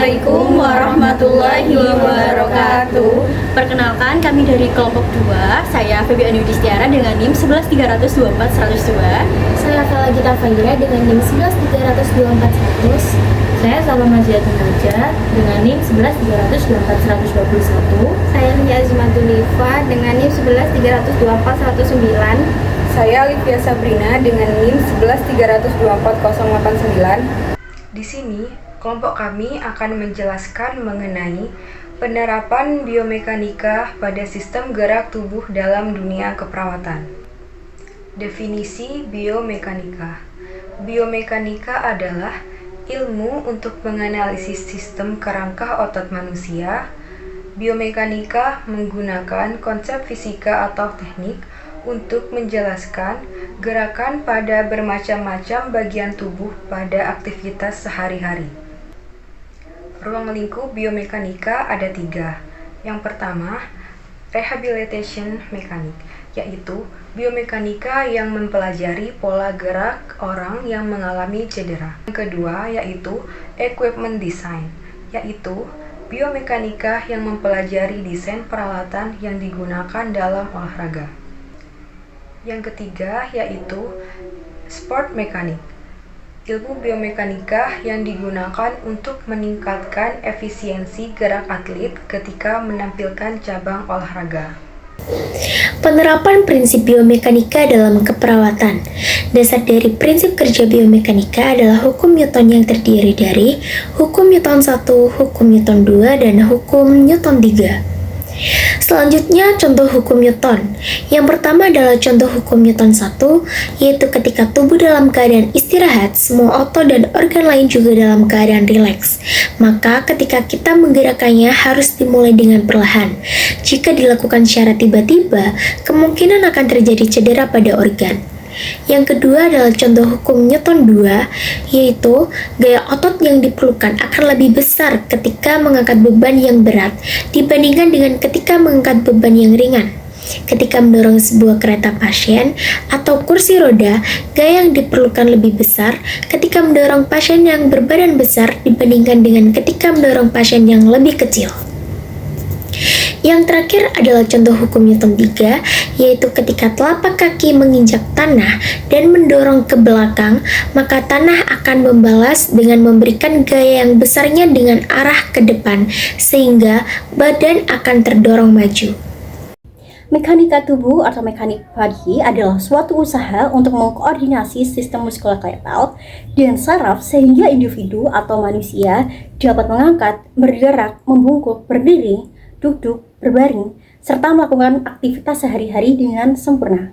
Assalamualaikum warahmatullahi wabarakatuh. Perkenalkan, kami dari kelompok 2. Saya Febi Anuyudistiara dengan NIM 11324-102. Saya Kalagita Faira dengan NIM 11324-100. Saya Salma Ziatun Naja dengan NIM 11324-121. Saya Lia Azmatunifa dengan NIM 11324-109. Saya Livia Sabrina dengan NIM 11324-089. Di sini, kelompok kami akan menjelaskan mengenai penerapan biomekanika pada sistem gerak tubuh dalam dunia keperawatan. Definisi biomekanika. Biomekanika adalah ilmu untuk menganalisis sistem kerangka otot manusia. Biomekanika menggunakan konsep fisika atau teknik untuk menjelaskan gerakan pada bermacam-macam bagian tubuh pada aktivitas sehari-hari. Ruang lingkup biomekanika ada 3. Yang pertama, rehabilitation mekanik, yaitu biomekanika yang mempelajari pola gerak orang yang mengalami cedera. Yang kedua, yaitu equipment design, yaitu biomekanika yang mempelajari desain peralatan yang digunakan dalam olahraga. Yang ketiga, yaitu sport mekanik, ilmu biomekanika yang digunakan untuk meningkatkan efisiensi gerak atlet ketika menampilkan cabang olahraga. Penerapan prinsip biomekanika dalam keperawatan. Dasar dari prinsip kerja biomekanika adalah hukum Newton yang terdiri dari hukum Newton 1, hukum Newton 2, dan hukum Newton 3. Selanjutnya, contoh hukum Newton. Yang pertama adalah contoh hukum Newton 1, yaitu ketika tubuh dalam keadaan istirahat, semua otot dan organ lain juga dalam keadaan rileks. Maka ketika kita menggerakkannya harus dimulai dengan perlahan. Jika dilakukan secara tiba-tiba, kemungkinan akan terjadi cedera pada organ. Yang kedua adalah contoh hukum Newton 2, yaitu gaya otot yang diperlukan akan lebih besar ketika mengangkat beban yang berat dibandingkan dengan ketika mengangkat beban yang ringan. Ketika mendorong sebuah kereta pasien atau kursi roda, gaya yang diperlukan lebih besar ketika mendorong pasien yang berbadan besar dibandingkan dengan ketika mendorong pasien yang lebih kecil. Yang terakhir adalah contoh hukum Newton 3, yaitu ketika telapak kaki menginjak tanah dan mendorong ke belakang, maka tanah akan membalas dengan memberikan gaya yang besarnya dengan arah ke depan, sehingga badan akan terdorong maju. Mekanika tubuh atau mekanik body adalah suatu usaha untuk mengkoordinasi sistem muskuloskeletal dan saraf sehingga individu atau manusia dapat mengangkat, bergerak, membungkuk, berdiri, duduk, berbaring, serta melakukan aktivitas sehari-hari dengan sempurna.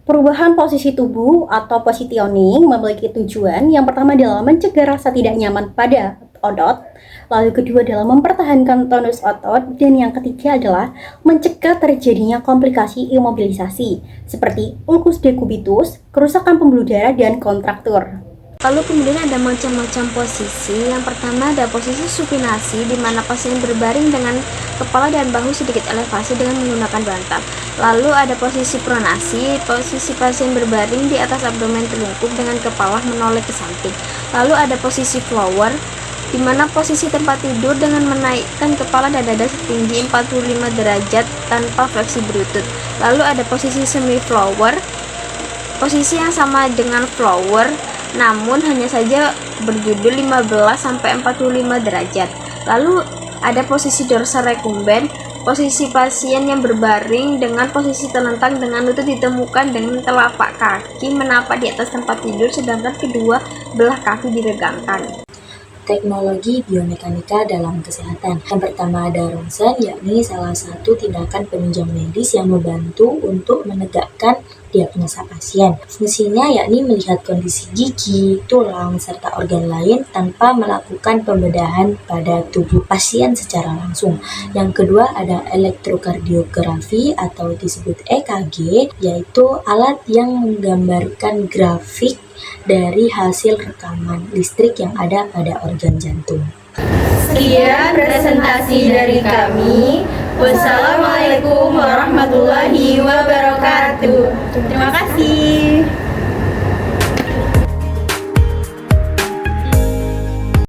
Perubahan posisi tubuh atau positioning memiliki tujuan. Yang pertama adalah mencegah rasa tidak nyaman pada otot, lalu kedua adalah mempertahankan tonus otot, dan yang ketiga adalah mencegah terjadinya komplikasi imobilisasi seperti ulcus decubitus, kerusakan pembuluh darah, dan kontraktur. Lalu kemudian ada macam-macam posisi. Yang pertama ada posisi supinasi, di mana pasien berbaring dengan kepala dan bahu sedikit elevasi dengan menggunakan bantal. Lalu ada posisi pronasi, posisi pasien berbaring di atas abdomen telungkup dengan kepala menoleh ke samping. Lalu ada posisi flower, di mana posisi tempat tidur dengan menaikkan kepala dan dada setinggi 45 derajat tanpa fleksi berlutut. Lalu ada posisi semi flower, posisi yang sama dengan flower, namun hanya saja berjudul 15-45 derajat. Lalu ada posisi dorsal recumbent, posisi pasien yang berbaring dengan posisi telentang dengan lutut ditemukan dengan telapak kaki menapak di atas tempat tidur sedangkan kedua belah kaki diregangkan. Teknologi biomekanika dalam kesehatan. Yang pertama ada ronsen, yakni salah satu tindakan penunjang medis yang membantu untuk menegakkan diagnosa pasien. Fungsinya yakni melihat kondisi gigi, tulang, serta organ lain tanpa melakukan pembedahan pada tubuh pasien secara langsung. Yang kedua ada elektrokardiografi atau disebut EKG, yaitu alat yang menggambarkan grafik dari hasil rekaman listrik yang ada pada organ jantung. Sekian presentasi dari kami. Wassalamualaikum warahmatullahi wabarakatuh. Terima kasih.